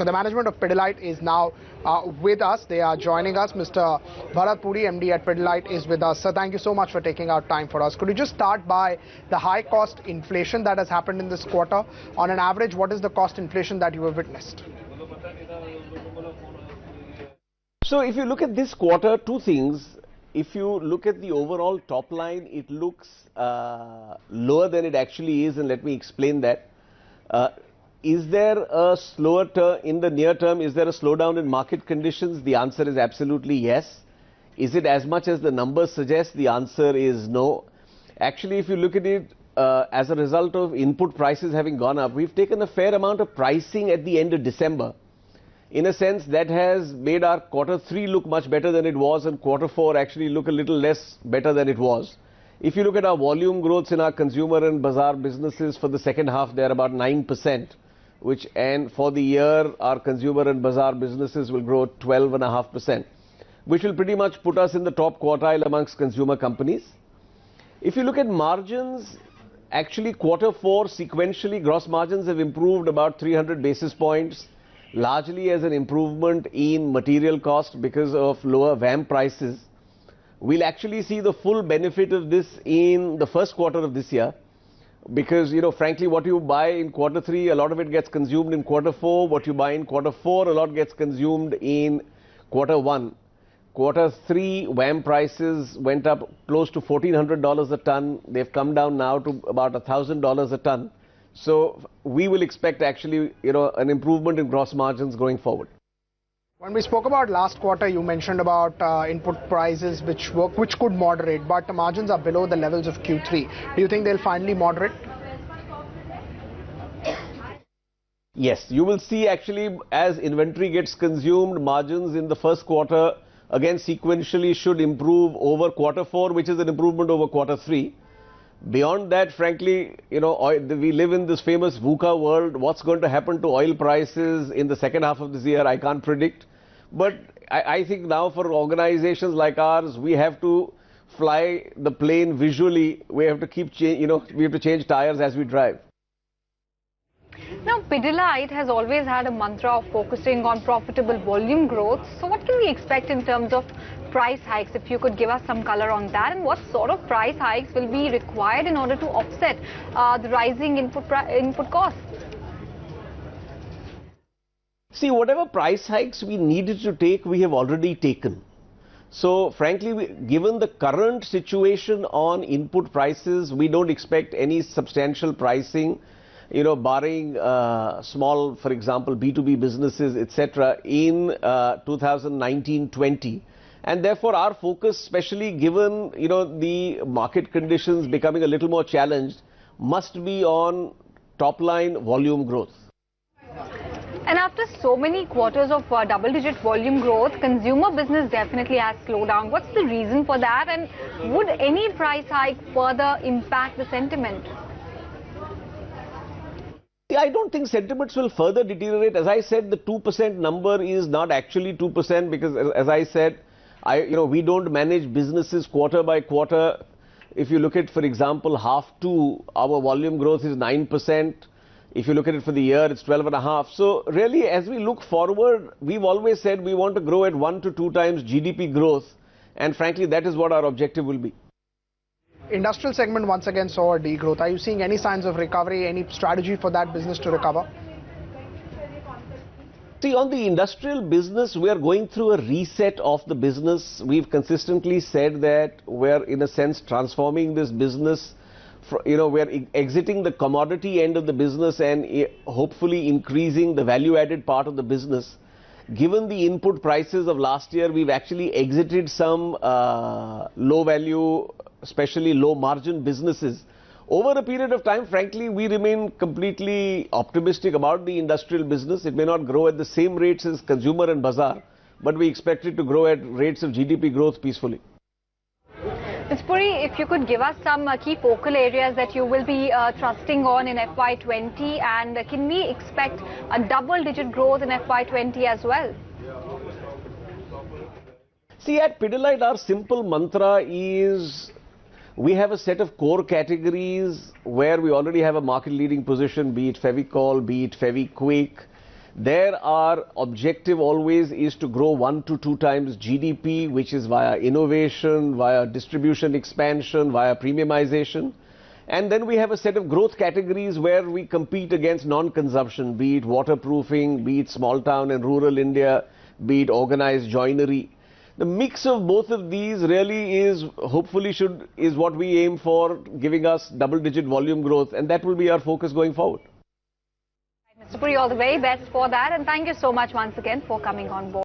So the management of Pidilite is now with us. They are joining us. Mr. Bharat Puri, MD at Pidilite, is with us. Sir, thank you so much for taking out time for us. Could you just start by the high cost inflation that has happened in this quarter? On an average, what is the cost inflation that you have witnessed? So if you look at this quarter, two things. If you look at the overall top line, it looks lower than it actually is, and let me explain that. Is there a slower term in the near term? Is there a slowdown in market conditions? The answer is absolutely yes. Is it as much as the numbers suggest? The answer is no. Actually, if you look at it as a result of input prices having gone up, we've taken a fair amount of pricing at the end of December. In a sense, that has made our Q3 look much better than it was, and Q4 actually look a little less better than it was. If you look at our volume growths in our consumer and bazaar businesses for the second half, they're about 9%, and for the year, our consumer and bazaar businesses will grow 12.5%, which will pretty much put us in the top quartile amongst consumer companies. If you look at margins, actually Q4 sequentially gross margins have improved about 300 basis points, largely as an improvement in material cost because of lower VAM prices. We'll actually see the full benefit of this in the first quarter of this year, because, you know, frankly, what you buy in Q3, a lot of it gets consumed in Q4. What you buy in Q4, a lot gets consumed in Q1. Q3 VAM prices went up close to $1,400 a ton. They've come down now to about $1,000 a ton. So we will expect actually, you know, an improvement in gross margins going forward. When we spoke about last quarter, you mentioned about input prices which could moderate, but the margins are below the levels of Q3. Do you think they'll finally moderate? Yes, you will see actually as inventory gets consumed, margins in the first quarter again sequentially should improve over Q4, which is an improvement over Q3. Beyond that, frankly, you know, we live in this famous VUCA world. What's going to happen to oil prices in the second half of this year, I can't predict. But I think now for organizations like ours, we have to fly the plane visually. We have to we have to change tires as we drive. Now, Pidilite has always had a mantra of focusing on profitable volume growth. So what can we expect in terms of price hikes? If you could give us some color on that, and what sort of price hikes will be required in order to offset the rising input costs? See, whatever price hikes we needed to take, we have already taken. So frankly, given the current situation on input prices, we don't expect any substantial pricing, you know, barring small, for example, B2B businesses, etc., in 2019-20. And therefore, our focus, especially given, you know, the market conditions becoming a little more challenged, must be on top-line volume growth. And after so many quarters of double-digit volume growth, consumer business definitely has slowed down. What's the reason for that? And would any price hike further impact the sentiment? I don't think sentiments will further deteriorate. As I said, the 2% number is not actually 2% because, as I said, we don't manage businesses quarter by quarter. If you look at, for example, half two, our volume growth is 9%. If you look at it for the year, it's 12.5%. So really, as we look forward, we've always said we want to grow at 1 to 2 times GDP growth. And frankly, that is what our objective will be. Industrial segment once again saw a degrowth. Are you seeing any signs of recovery, any strategy for that business to recover? See, on the industrial business, we are going through a reset of the business. We've consistently said that we're, in a sense, transforming this business. We're exiting the commodity end of the business and hopefully increasing the value-added part of the business. Given the input prices of last year, we've actually exited some low-value, especially low-margin businesses. Over a period of time, frankly, we remain completely optimistic about the industrial business. It may not grow at the same rates as consumer and bazaar, but we expect it to grow at rates of GDP growth peacefully. Mr. Puri, if you could give us some key focal areas that you will be thrusting on in FY20, and can we expect a double-digit growth in FY20 as well? See, at Pidilite, our simple mantra is we have a set of core categories where we already have a market-leading position, be it Fevicol, be it Fevikwik, There our objective always is to grow 1 to 2 times GDP, which is via innovation, via distribution expansion, via premiumization. And then we have a set of growth categories where we compete against non-consumption, be it waterproofing, be it small town and rural India, be it organized joinery. The mix of both of these really is, hopefully is what we aim for, giving us double-digit volume growth, and that will be our focus going forward. Mr. Puri, all the very best for that, and thank you so much once again for coming on board.